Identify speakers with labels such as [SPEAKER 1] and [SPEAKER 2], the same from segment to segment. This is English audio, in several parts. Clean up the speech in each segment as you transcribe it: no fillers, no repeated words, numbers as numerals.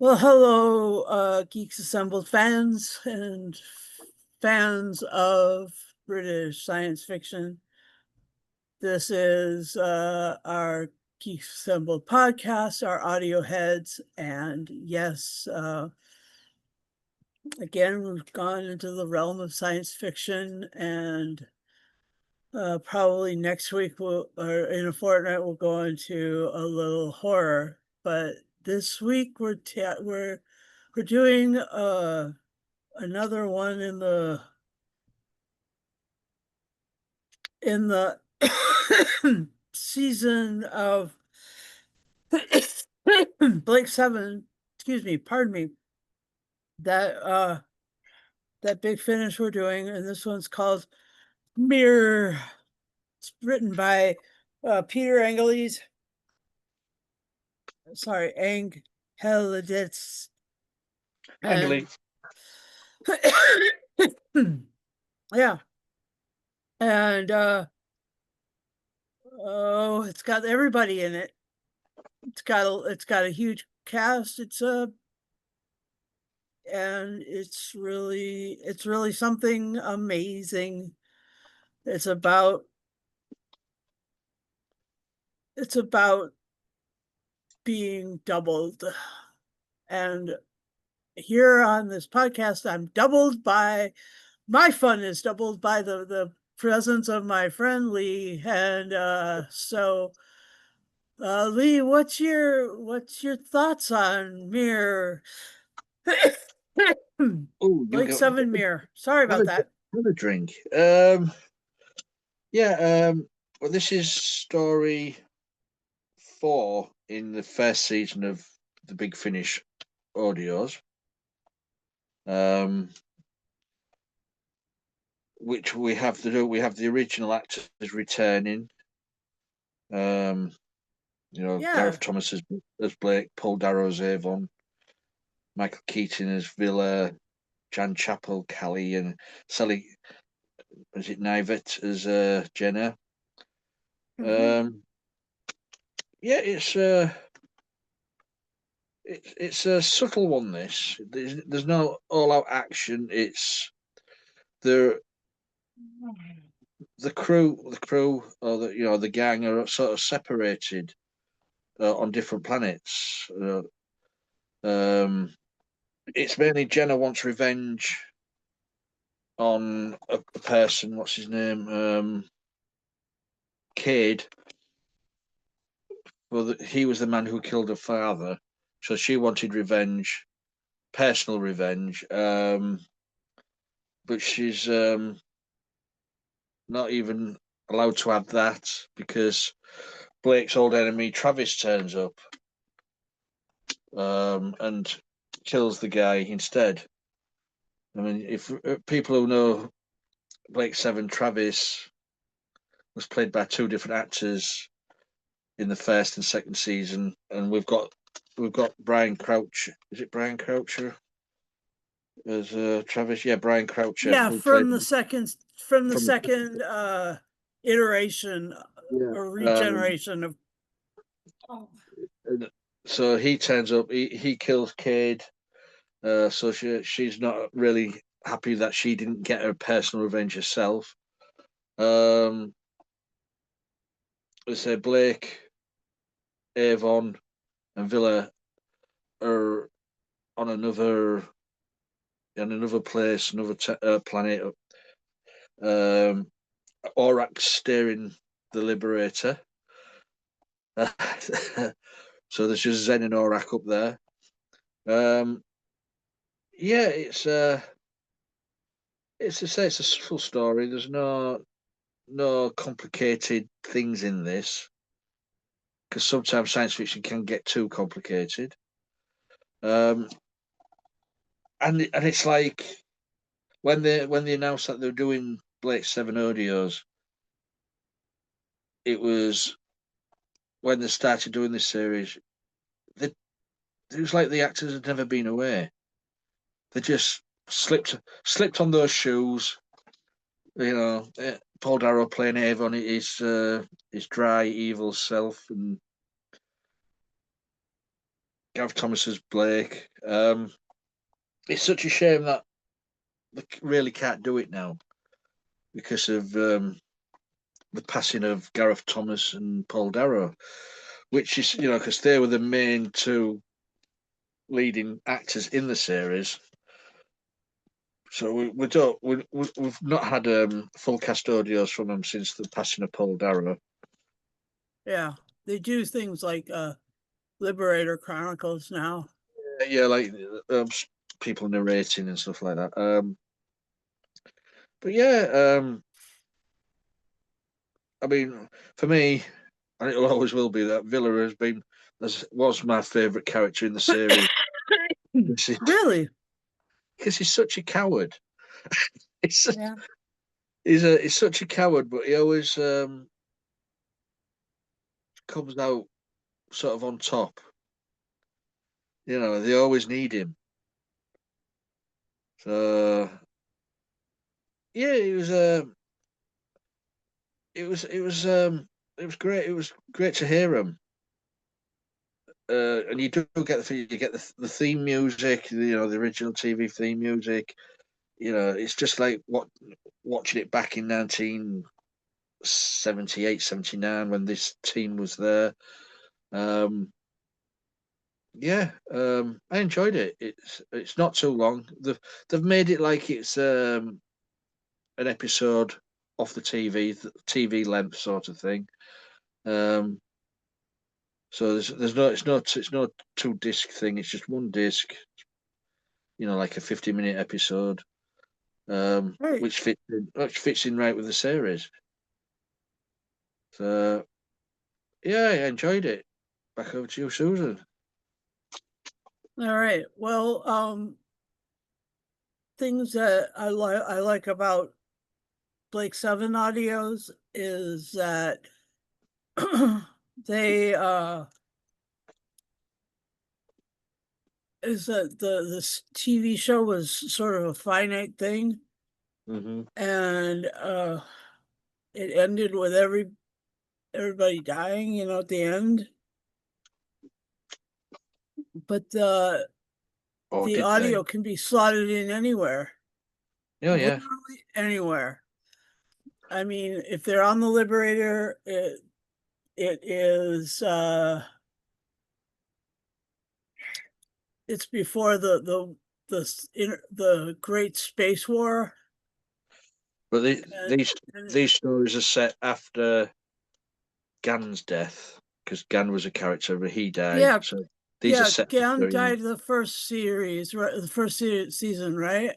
[SPEAKER 1] Well, hello, Geeks Assembled fans and fans of British science fiction. This is our Geeks Assembled podcast, our audio heads. And yes, again, we've gone into the realm of science fiction, and probably next week, or in a fortnight, we'll go into a little horror. But this week, we're doing another one in the season of Blake Seven, excuse me, pardon me, that big finish we're doing, and this one's called Mirror. It's written by Peter Angeles. Sorry, Angelis. And
[SPEAKER 2] Angelique.
[SPEAKER 1] yeah. And oh, it's got everybody in it. It's got a huge cast. And it's really something amazing. It's about being doubled. And here on this podcast, my fun is doubled by the presence of my friend Lee. And so Lee, what's your thoughts on Mirror?
[SPEAKER 2] Oh, you
[SPEAKER 1] Blake
[SPEAKER 2] go
[SPEAKER 1] Seven Mirror. Sorry
[SPEAKER 2] have
[SPEAKER 1] about that.
[SPEAKER 2] a drink. Yeah. Well, this is story 4 in the first season of the Big Finish audios. Um, which we have to do. We have the original actors returning. Um,
[SPEAKER 1] Yeah.
[SPEAKER 2] Gareth Thomas as Blake, Paul Darrow as Avon, Michael Keaton as Villa, Jan Chappell, Callie, and Sally. Was it Nivet as Jenna?
[SPEAKER 1] Mhm.
[SPEAKER 2] Um, yeah, it's a subtle one. This there's no all out action. It's the the crew, or the gang are sort of separated on different planets. Um, it's mainly Jenna wants revenge on a person. What's his name? Cade. Well, he was the man who killed her father, so she wanted revenge, personal revenge. But she's not even allowed to have that because Blake's old enemy Travis turns up and kills the guy instead. I mean, if people who know Blake Seven, Travis was played by two different actors in the first and second season, and we've got Brian Crouch. Is it Brian Croucher as Travis? Yeah, Brian Croucher
[SPEAKER 1] Yeah,
[SPEAKER 2] who played
[SPEAKER 1] from the
[SPEAKER 2] from the
[SPEAKER 1] second iteration
[SPEAKER 2] yeah.
[SPEAKER 1] or regeneration of. Oh.
[SPEAKER 2] So he turns up. He kills Cade. So she's not really happy that she didn't get her personal revenge herself. Um, let's say Blake, Avon, and Villa are on another place, another planet. Aurak's steering the Liberator. So there's just Zen and Aurak up there. Um, yeah, it's a subtle story. There's no complicated things in this because sometimes science fiction can get too complicated. Um, and it's like when they announced that they're doing Blake Seven audios, it was when they started doing this series. They, it was like the actors had never been away. They just slipped on those shoes. Paul Darrow playing Avon, his, his dry, evil self, and Gav Thomas as Blake. It's such a shame that they really can't do it now because of the passing of Gareth Thomas and Paul Darrow, which is, because they were the main two leading actors in the series. So we don't we've not had full cast audios from them since the passing of Paul Darrow.
[SPEAKER 1] Yeah, they do things like Liberator Chronicles now.
[SPEAKER 2] Yeah, like people narrating and stuff like that. But yeah, I mean, for me, and it always will be that Villa was my favourite character in the series
[SPEAKER 1] Really?
[SPEAKER 2] because he's such a coward. He's
[SPEAKER 1] Yeah.
[SPEAKER 2] he's such a coward, but he always comes out sort of on top. They always need him. So yeah, it was it was it was great. It was great to hear him. And you do get the theme music, the original TV theme music. It's just like watching it back in 1978, 79 when this team was there. Um, yeah, I enjoyed it. It's not too long. They've made it like it's an episode off the TV length sort of thing. Um, so it's no two disc thing. It's just one disc. Like a 50-minute episode,
[SPEAKER 1] Right.
[SPEAKER 2] which fits in right with the series. So yeah, I enjoyed it. Back over to you, Susan.
[SPEAKER 1] All right. Well, things that I like about Blake Seven audios is that they is that this TV show was sort of a finite thing,
[SPEAKER 2] Hmm.
[SPEAKER 1] and it ended with everybody dying, at the end. But
[SPEAKER 2] Oh,
[SPEAKER 1] the
[SPEAKER 2] did they?
[SPEAKER 1] audio can be slotted in anywhere,
[SPEAKER 2] Oh yeah.
[SPEAKER 1] literally anywhere. I mean, if they're on the Liberator, it is it's before the Great Space War,
[SPEAKER 2] But
[SPEAKER 1] and,
[SPEAKER 2] these
[SPEAKER 1] and
[SPEAKER 2] these stories are set after Gan's death because Gan was a character, but he died.
[SPEAKER 1] yeah,
[SPEAKER 2] So these are
[SPEAKER 1] yeah,
[SPEAKER 2] set
[SPEAKER 1] Gan
[SPEAKER 2] during
[SPEAKER 1] died the first series, right? The first season, right?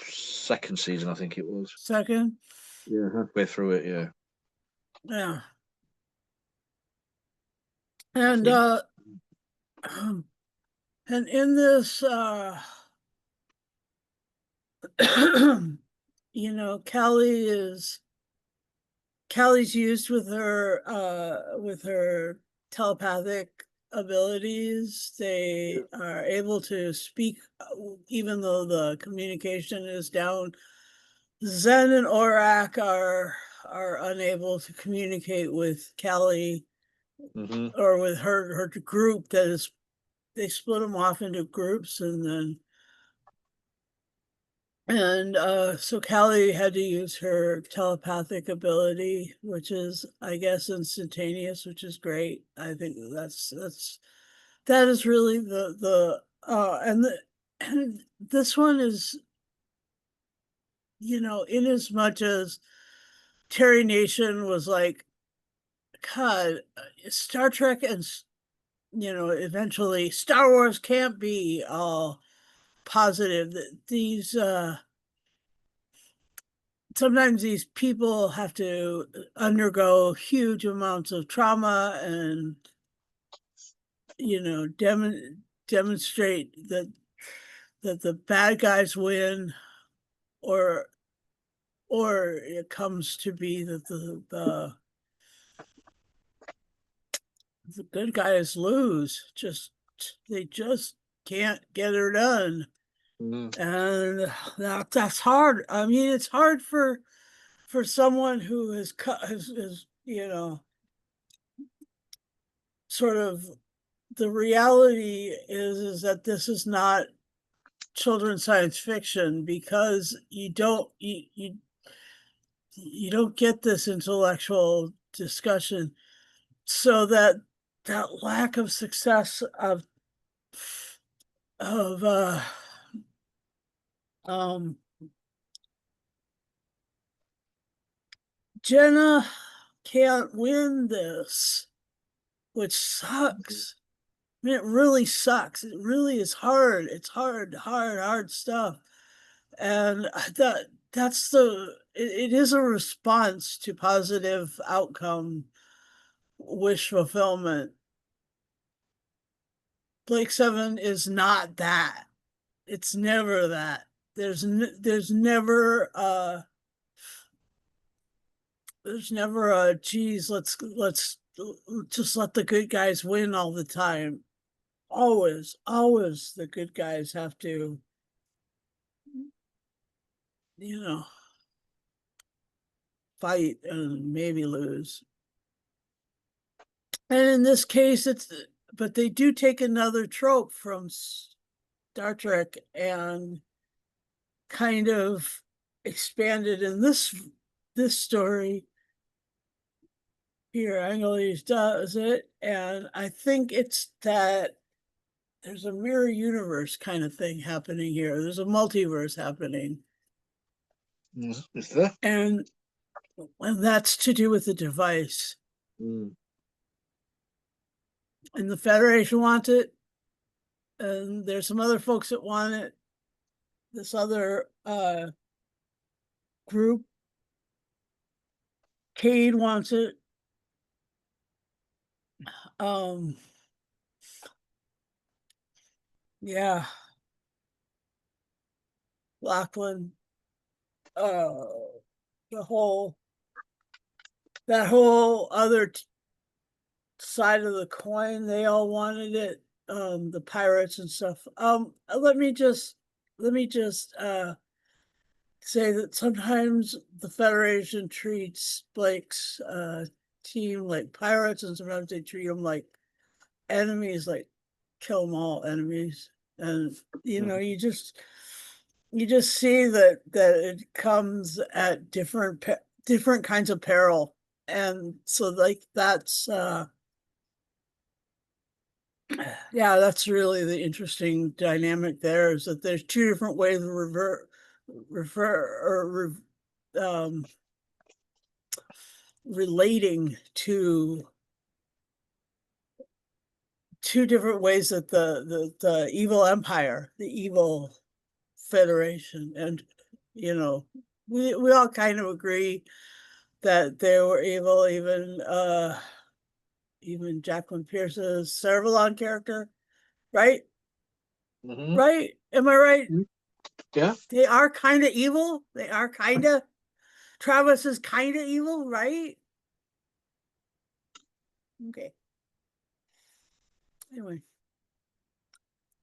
[SPEAKER 2] second season, I think it was.
[SPEAKER 1] Second,
[SPEAKER 2] Yeah, halfway through it. Yeah,
[SPEAKER 1] yeah,
[SPEAKER 2] I
[SPEAKER 1] and
[SPEAKER 2] think.
[SPEAKER 1] and in this, Callie is Callie's used with her telepathic abilities. They are able to speak even though the communication is down. Zen and Orak are unable to communicate with Callie
[SPEAKER 2] Hmm.
[SPEAKER 1] or with her group. That is, they split them off into groups, so Callie had to use her telepathic ability, which is, I guess, instantaneous, which is great. I think that is really and this one is, in as much as Terry Nation was like, God, Star Trek and eventually Star Wars can't be all positive. These Sometimes these people have to undergo huge amounts of trauma and demonstrate that the bad guys win, or it comes to be that the good guys lose. They just can't get her done,
[SPEAKER 2] Hmm.
[SPEAKER 1] and that's hard. I mean, it's hard for someone who has cut has sort of the reality is that this is not children's science fiction, because you don't get this intellectual discussion. So that lack of success of um Jenna can't win this, which sucks. I mean, it really sucks. It really is hard. It's hard stuff. And it is a response to positive outcome, wish fulfillment. Blake Seven is not that. It's never that. There's never a geez, let's just let the good guys win all the time. Always the good guys have to, you know, fight and maybe lose. And in this case, but they do take another trope from Star Trek and kind of expand it in this story. Here, Angeles does it, and I think it's that there's a mirror universe kind of thing happening here. There's a multiverse happening.
[SPEAKER 2] Is there?
[SPEAKER 1] And that's to do with the device.
[SPEAKER 2] Mm.
[SPEAKER 1] And the Federation wants it. And there's some other folks that want it. This other group. Cade wants it. Yeah. Lachlan. The whole that whole other side of the coin, they all wanted it. The pirates and stuff. Let me just say that sometimes the Federation treats Blake's team like pirates, and sometimes they treat them like enemies, like kill them all enemies. And you just see that it comes at different kinds of peril. And so like that's yeah, that's really the interesting dynamic there, is that there's two different ways of relating to two different ways that the evil empire, the evil Federation, and we all kind of agree that they were evil, even Jacqueline Pierce's Cervalon character, right?
[SPEAKER 2] Mm-hmm.
[SPEAKER 1] Right? Am I right?
[SPEAKER 2] Yeah.
[SPEAKER 1] They are kind of evil. They are kind of. Travis is kind of evil, right? Okay. Anyway,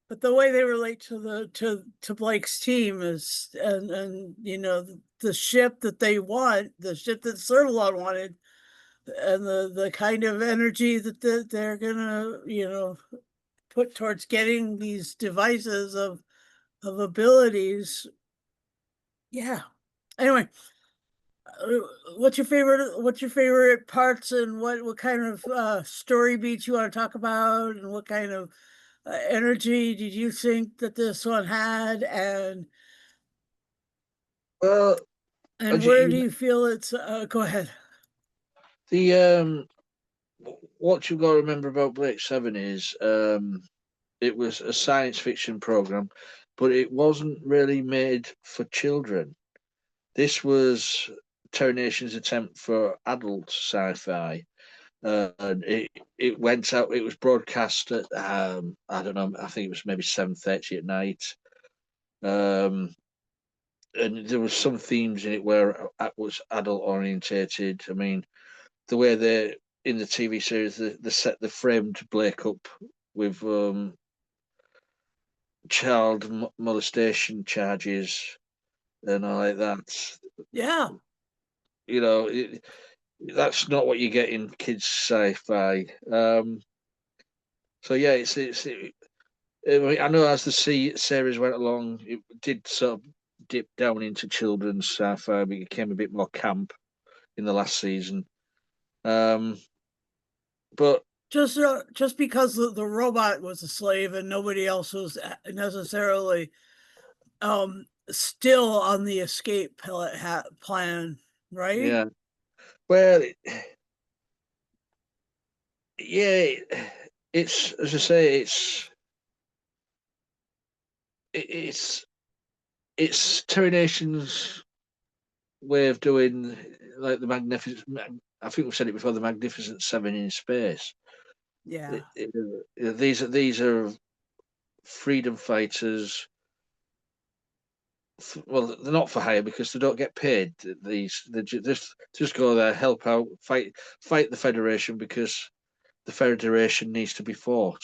[SPEAKER 1] but the way they relate to Blake's team is, and the ship that they want, the ship that Cervalon wanted, and the kind of energy that they're gonna put towards getting these devices of abilities. Yeah. Anyway, what's your favorite parts, and what kind of story beats you want to talk about, and what kind of energy did you think that this one had,
[SPEAKER 2] Well,
[SPEAKER 1] and where do you feel it's go ahead.
[SPEAKER 2] The what you've got to remember about Blake Seven is it was a science fiction program, but it wasn't really made for children. This was Terry Nation's attempt for adult sci-fi. And it went out. It was broadcast at I don't know. I think it was maybe 7:30 at night. And there was some themes in it where it was adult orientated. I mean, the way they in the TV series they framed Blake up with child molestation charges and all like that.
[SPEAKER 1] Yeah.
[SPEAKER 2] That's not what you get in kids sci-fi. So yeah, I know as the series went along, it did sort of dip down into children's sci-fi, but it became a bit more camp in the last season. But
[SPEAKER 1] just because the robot was a slave and nobody else was necessarily still on the escape plan, right?
[SPEAKER 2] yeah, well, yeah, it's as I say, it's Terry Nation's way of doing like the magnificent. I think we've said it before. The Magnificent Seven in space.
[SPEAKER 1] Yeah.
[SPEAKER 2] These are freedom fighters. Well, they're not for hire because they don't get paid. They just go there, help out, fight the Federation because the Federation needs to be fought.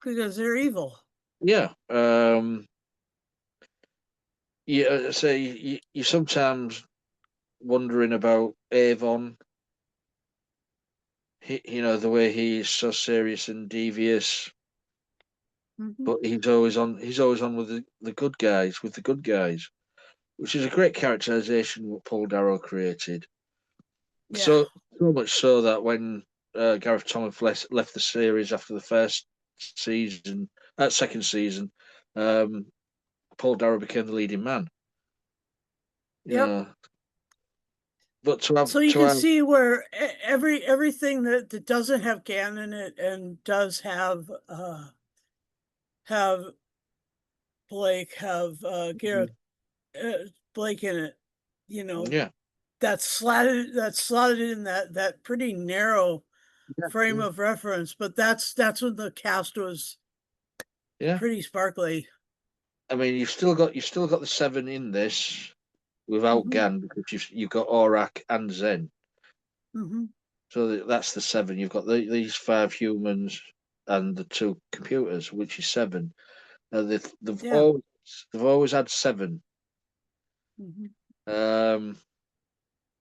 [SPEAKER 1] Because they're evil.
[SPEAKER 2] Yeah. Yeah. So you sometimes wondering about Avon. The way he's so serious and devious,
[SPEAKER 1] Mhm.
[SPEAKER 2] but he's always on. He's always on with the good guys, which is a great characterization what Paul Darrow created.
[SPEAKER 1] Yeah.
[SPEAKER 2] So much so that when Gareth Thomas left the series after the first season, second season, um, Paul Darrow became the leading man. You
[SPEAKER 1] Yep.
[SPEAKER 2] know, but
[SPEAKER 1] So you
[SPEAKER 2] to
[SPEAKER 1] can
[SPEAKER 2] have
[SPEAKER 1] see where everything that doesn't have Gan in it and does have Blake, have Garrett Blake in it, you know,
[SPEAKER 2] yeah,
[SPEAKER 1] that's slotted in that pretty narrow
[SPEAKER 2] yeah,
[SPEAKER 1] frame
[SPEAKER 2] yeah,
[SPEAKER 1] of reference, but that's when the cast was
[SPEAKER 2] yeah.
[SPEAKER 1] pretty sparkly.
[SPEAKER 2] I mean, you've still got the seven in this without
[SPEAKER 1] Hmm.
[SPEAKER 2] Gan because you've got Aurak and Zen.
[SPEAKER 1] Hmm.
[SPEAKER 2] So that's the seven. You've got these five humans and the two computers, which is seven. They've
[SPEAKER 1] Yeah.
[SPEAKER 2] always had seven.
[SPEAKER 1] Hmm.
[SPEAKER 2] Um,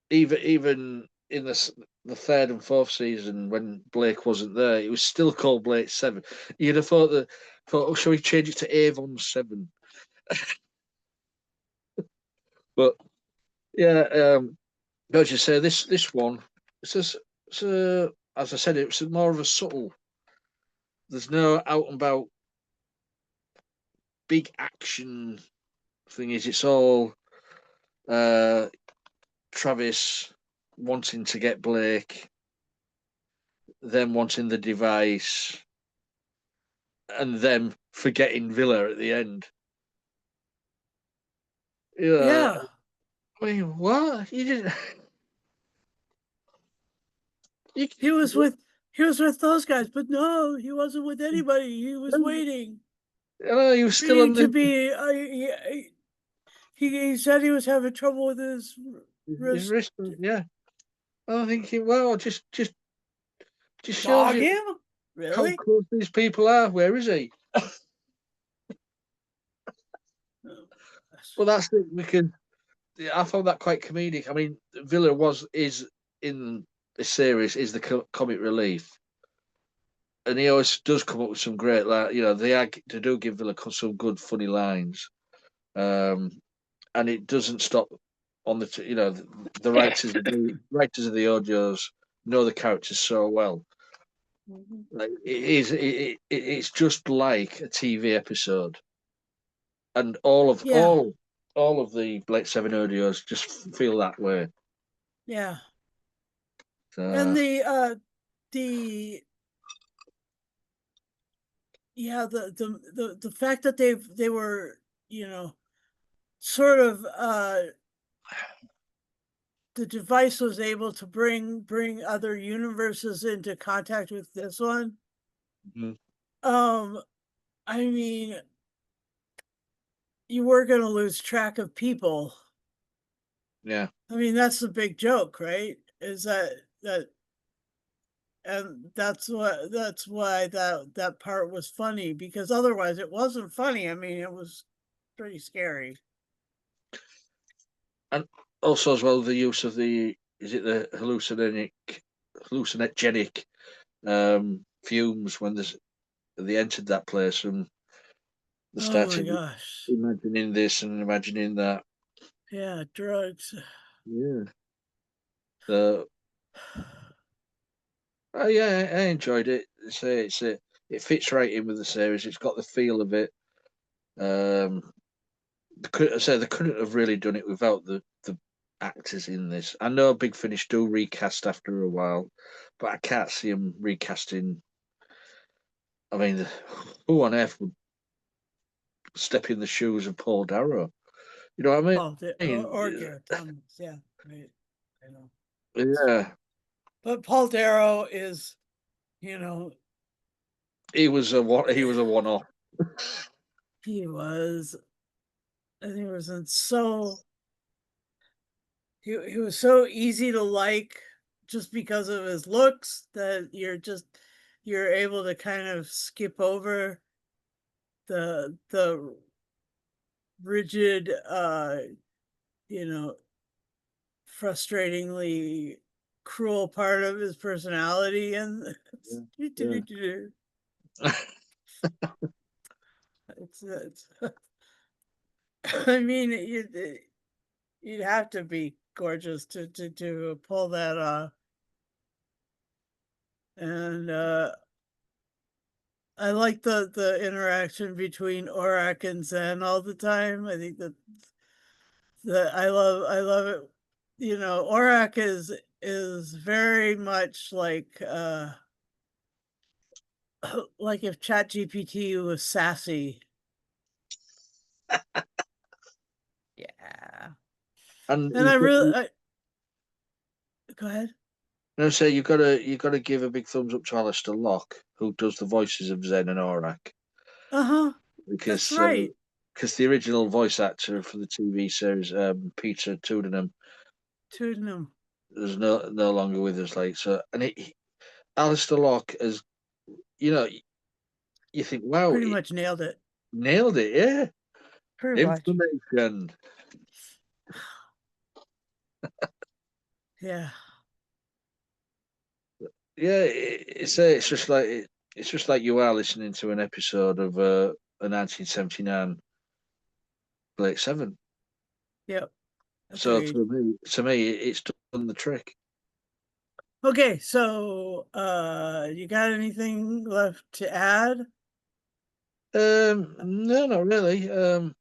[SPEAKER 2] even in the third and fourth season when Blake wasn't there, it was still called Blake Seven. You'd have thought, oh, shall we change it to Avon Seven? But yeah, as you say, this one, it's just, as I said, it's more of a subtle. There's no out and about big action thing. It's all uh, Travis wanting to get Blake, them wanting the device, and them forgetting Villa at the end. Yeah,
[SPEAKER 1] Yeah.
[SPEAKER 2] I mean, what? You didn't. You,
[SPEAKER 1] He was with he was with those guys, but no, he wasn't with anybody. He was waiting,
[SPEAKER 2] you were still
[SPEAKER 1] waiting
[SPEAKER 2] on
[SPEAKER 1] to
[SPEAKER 2] the
[SPEAKER 1] be. He said he was having trouble with his
[SPEAKER 2] his
[SPEAKER 1] wrist.
[SPEAKER 2] wrist. Yeah, I'm thinking, well, just shows
[SPEAKER 1] Dog
[SPEAKER 2] you
[SPEAKER 1] him?
[SPEAKER 2] how
[SPEAKER 1] Really?
[SPEAKER 2] close these people are. Where is he?
[SPEAKER 1] Oh,
[SPEAKER 2] Well, that's it because I found that quite comedic. I mean, Villa is in the series is the comic relief, and he always does come up with some great, like they do give Villa some good funny lines, um, and it doesn't stop on the writers of the audios know the characters so well.
[SPEAKER 1] mhm.
[SPEAKER 2] Like it's just like a TV episode, and
[SPEAKER 1] Yeah,
[SPEAKER 2] all of the Blake Seven audios just feel that way.
[SPEAKER 1] yeah. And
[SPEAKER 2] So,
[SPEAKER 1] the yeah, the fact that they were, you know, sort of the device was able to bring other universes into contact with this one.
[SPEAKER 2] mhm,
[SPEAKER 1] Um, I mean, you were gonna lose track of people.
[SPEAKER 2] yeah.
[SPEAKER 1] I mean, that's the big joke, right? Is that and that's why that part was funny because otherwise it wasn't funny. I mean, it was pretty scary.
[SPEAKER 2] And also as well the use of the is it the hallucinogenic um fumes when they entered that place and they
[SPEAKER 1] Oh my
[SPEAKER 2] started
[SPEAKER 1] gosh.
[SPEAKER 2] imagining this and imagining that.
[SPEAKER 1] Yeah, drugs.
[SPEAKER 2] Yeah. So, oh yeah, I enjoyed it. It fits right in with the series. It's got the feel of it. Um, I say they couldn't have really done it without the actors in this. I know Big Finish do recast after a while, but I can't see them recasting. I mean, who on earth would step in the shoes of Paul Darrow? You know what I
[SPEAKER 1] Oh, or
[SPEAKER 2] mean?
[SPEAKER 1] Garrett Thomas. Yeah, right. I know.
[SPEAKER 2] Yeah,
[SPEAKER 1] But Paul Darrow is, you know,
[SPEAKER 2] he was a one off.
[SPEAKER 1] he was. I think it was in so he was so easy to like just because of his looks that you're able to kind of skip over the rigid you know frustratingly cruel part of his personality and
[SPEAKER 2] Yeah,
[SPEAKER 1] it's I mean you'd have to be gorgeous to pull that off. And I like the interaction between Orak and Zen all the time. I think that I love it. You know, Orak is very much like if ChatGPT was sassy. Yeah.
[SPEAKER 2] and
[SPEAKER 1] And I really go ahead.
[SPEAKER 2] I say you gotta give a big thumbs up to Alistair Locke, who does the voices of Zen and Aurak,
[SPEAKER 1] Uh-huh. That's
[SPEAKER 2] because
[SPEAKER 1] right.
[SPEAKER 2] the original voice actor for the TV series, Peter Tuddenham,
[SPEAKER 1] Tooting
[SPEAKER 2] is no longer with us. Like so, and Alistair Locke as you know, you think, wow,
[SPEAKER 1] pretty
[SPEAKER 2] it
[SPEAKER 1] much nailed it.
[SPEAKER 2] nailed it, yeah,
[SPEAKER 1] Pretty much.
[SPEAKER 2] information,
[SPEAKER 1] Yeah.
[SPEAKER 2] yeah. It's just like it's just like you are listening to an episode of a 1979 Blake Seven.
[SPEAKER 1] Yep.
[SPEAKER 2] So
[SPEAKER 1] Agreed.
[SPEAKER 2] to me, it's done the trick.
[SPEAKER 1] Okay, so you got anything left to add?
[SPEAKER 2] No, not really. I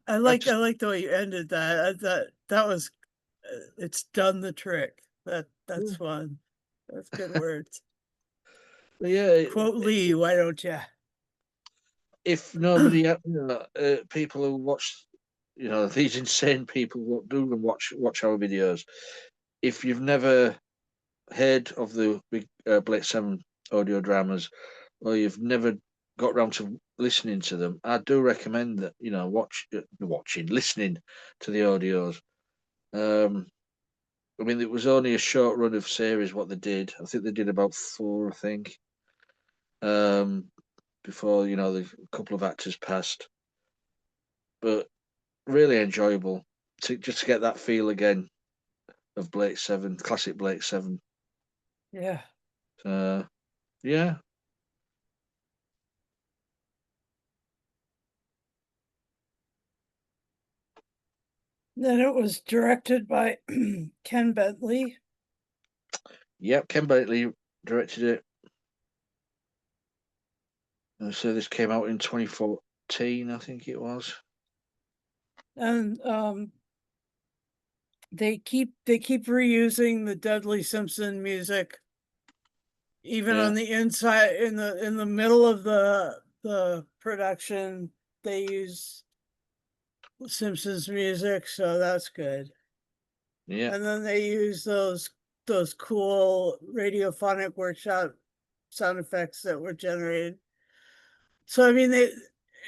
[SPEAKER 1] I
[SPEAKER 2] just,
[SPEAKER 1] like the way you ended that. I thought that was it's done the trick. That's
[SPEAKER 2] yeah,
[SPEAKER 1] fun. That's good words.
[SPEAKER 2] yeah,
[SPEAKER 1] Quote Lee, why don't you?
[SPEAKER 2] if nobody, people who watch, these insane people who do and watch our videos. If you've never heard of the big Blake Seven audio dramas, or you've never got round to listening to them, I do recommend that listening to the audios. Um, I mean, it was only a short run of series what they did. I think they did about four, I think, um, before the couple of actors passed. But really enjoyable to just to get that feel again of Blake Seven, classic Blake Seven.
[SPEAKER 1] Yeah.
[SPEAKER 2] Uh, yeah,
[SPEAKER 1] Then it was directed by Ken Bentley.
[SPEAKER 2] yep. Ken Bentley directed it. So this came out in 2014, I think it was.
[SPEAKER 1] And they keep reusing the Dudley Simpson music even
[SPEAKER 2] Yeah,
[SPEAKER 1] on the inside in the middle of the production they use Simpsons music, so that's good.
[SPEAKER 2] yeah.
[SPEAKER 1] And then they use those cool radiophonic workshop sound effects that were generated. So I mean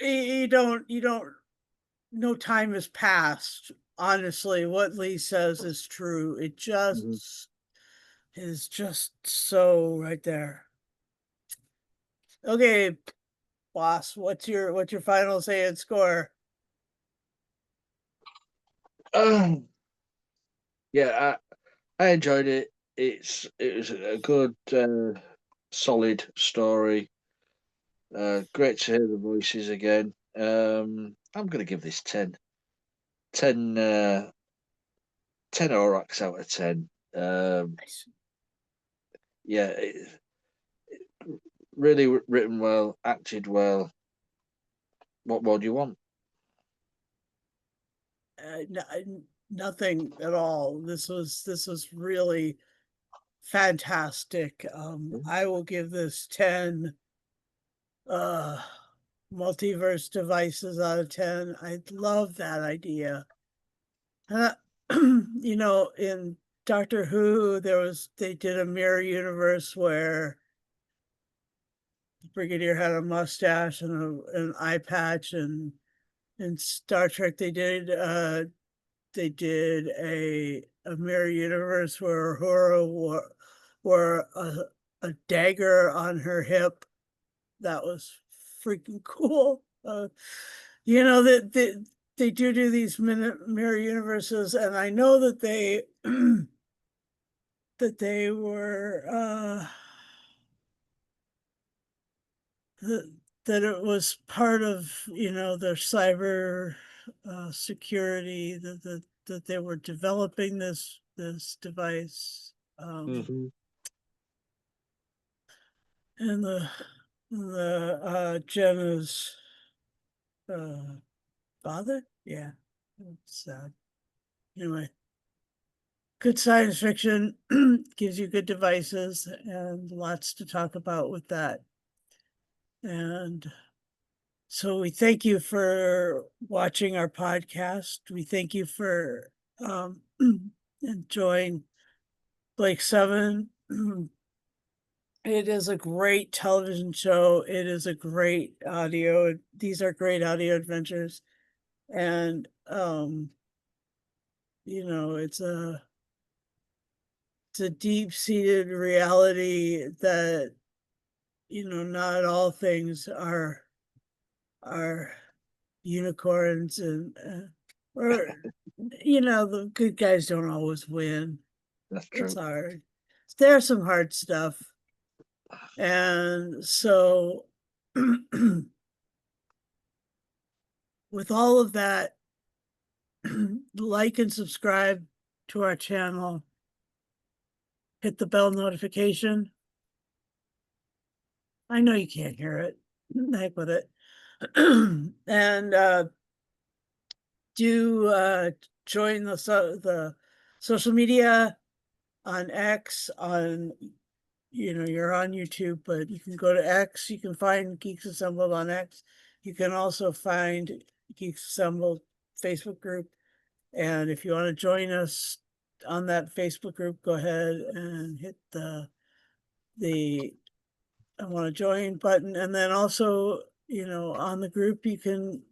[SPEAKER 1] you don't no time has passed. Honestly, what Lee says is true. It
[SPEAKER 2] Mhm.
[SPEAKER 1] just is just so right there. Okay, boss, what's your final say and score?
[SPEAKER 2] Yeah, I enjoyed it. It was a good. solid story. Great to hear the voices again. I'm going to give this 10. 10, 10 Aurochs out of 10.
[SPEAKER 1] Nice.
[SPEAKER 2] Yeah, really written well, acted well. What more do you want?
[SPEAKER 1] Nothing at all. This was really fantastic. I will give this 10 uh multiverse devices out of 10. I love that idea. Uh, in Doctor Who, they did a mirror universe where the Brigadier had a mustache and an eye patch, and in Star Trek they did a mirror universe where Uhura wore a dagger on her hip. That was freaking cool. That they do these mirror universes, and I know that they that they were that that it was part of their cyber security, that they were developing this device,
[SPEAKER 2] Mm-hmm.
[SPEAKER 1] and the Jenna's uh, father. Yeah, it's sad. Anyway, good science fiction gives you good devices and lots to talk about with that. And so we thank you for watching our podcast. We thank you for enjoying Blake Seven. It is a great television show. It is a great audio. These are great audio adventures. And it's a deep-seated reality that not all things are unicorns, and or the good guys don't always win.
[SPEAKER 2] That's
[SPEAKER 1] It's
[SPEAKER 2] true.
[SPEAKER 1] hard. There's some hard stuff. And so with all of that, like and subscribe to our channel, hit the bell notification. I know you can't hear it. Heck with it. And do join the social media on X. You're on YouTube, but you can go to X. You can find Geeks Assembled on X. You can also find Geeks Assembled Facebook group. And if you want to join us on that Facebook group, go ahead and hit the I want to join button. And then also, on the group, you can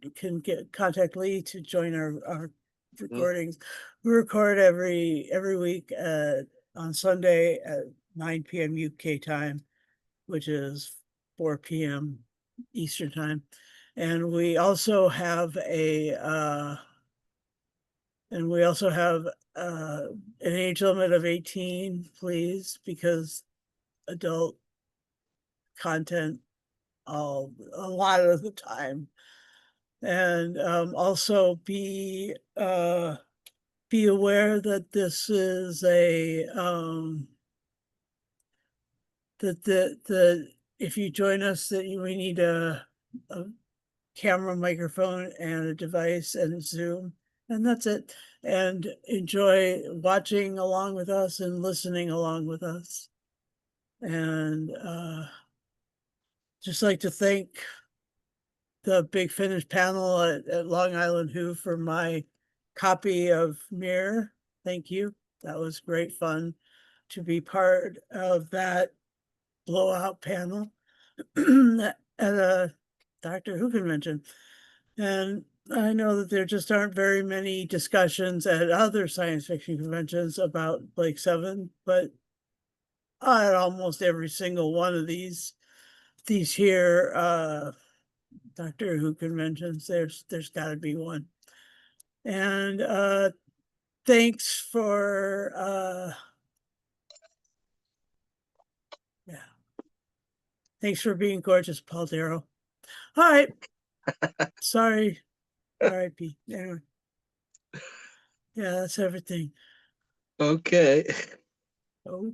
[SPEAKER 1] contact Lee to join our
[SPEAKER 2] Mm.
[SPEAKER 1] recordings. We record every week on Sunday at 9 p.m. UK time, which is 4 p.m. Eastern time. And we also have an age limit of 18, please, because adult content a lot of the time. And also be aware that this is that if you join us, that we need a camera, microphone, and a device, and Zoom, and that's it. And enjoy watching along with us and listening along with us. And just like to thank the Big Finish panel at Long Island Who for my copy of Mirror. Thank you. That was great fun to be part of that blowout panel at a Doctor Who convention. And I know that there just aren't very many discussions at other science fiction conventions about Blake Seven, but at almost every single one of these here Doctor Who conventions, there's got to be one. And thanks for yeah. Thanks for being gorgeous, Paul Darrow. All right. Sorry. R.I.P. Anyway. Yeah, that's everything.
[SPEAKER 2] Okay.
[SPEAKER 1] Oh.